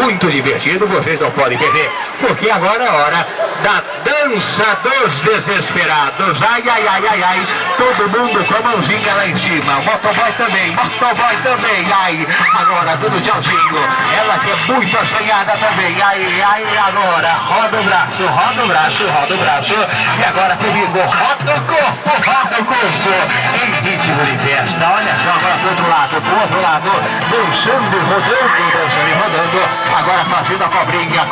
muito divertido, vocês não podem perder, porque agora é hora da dança dos desesperados. Ai, ai, ai, ai, ai, todo mundo com a mãozinha lá em cima, motoboy também, ai, agora tudo tchauzinho, ela que é muito assanhada também, ai, ai, agora, roda o braço, e agora comigo, roda o corpo, em ritmo de festa, olha só, agora pro outro lado, dançando, rodando, agora fazendo a cobrinha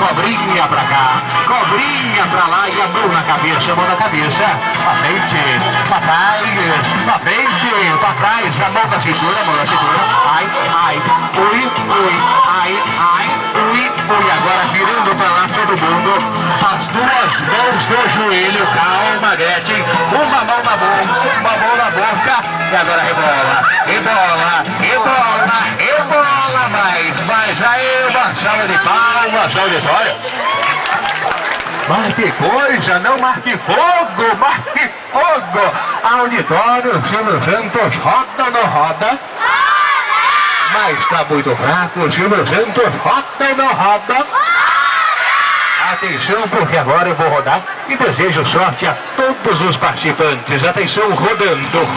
pra cá, cobrinha pra lá e a mão na cabeça, pra frente, pra trás, a mão na cintura, ai, ui, agora virando pra lá todo mundo, as duas mãos no joelho, calma, Gretchen, uma mão na boca, e agora rebola, mais aí, uma salva de palmas, auditório. Mas que coisa, não marque fogo, auditório, Silvio Santos, roda ou não roda? Mas está muito fraco, Silvio Santos, roda ou não roda? Atenção, porque agora eu vou rodar e desejo sorte a todos os participantes. Atenção, rodando.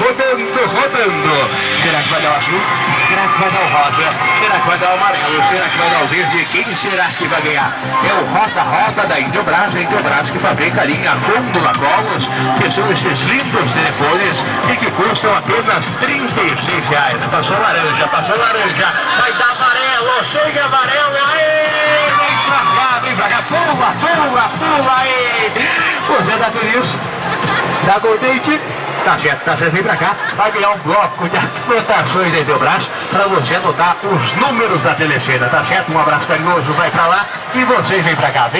Será que vai dar o azul? Será que vai dar o rosa? Será que vai dar o amarelo? Será que vai dar o verde? Quem será que vai ganhar? É o roda da Indiobras, que fabrica a linha Gôndola Colos, que são esses lindos telefones e que custam apenas R$36. Passou laranja, vai dar amarelo, chega amarelo, aê! Vem pra cá, pula aí! Você tá feliz? Tá contente? Tá certo, vem pra cá, vai ganhar um bloco de anotações da Indiobras pra você anotar os números da telecena, tá certo? Um abraço carinhoso, vai pra lá e vocês vem pra cá,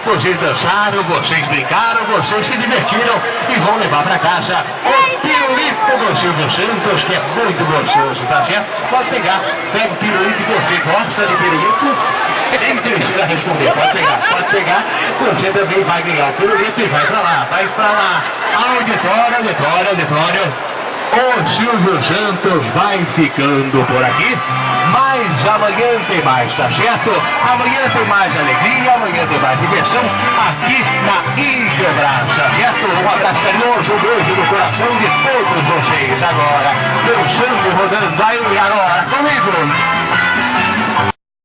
vocês dançaram, vocês brincaram, vocês se divertiram e vão levar pra casa o pirulito do Silvio Santos, que é muito gostoso, tá certo? Pode pegar, pega o pirulito, você gosta de pirulito? Nem precisa responder, pode pegar, você também vai ganhar o pirulito e vai pra lá, auditório. O Silvio Santos vai ficando por aqui, mas amanhã tem mais, tá certo? Amanhã tem mais alegria, amanhã tem mais diversão aqui na Indiobras, tá certo? Um abraço carinhoso, um beijo no coração de todos vocês. Agora, dançando, rodando, aí agora comigo.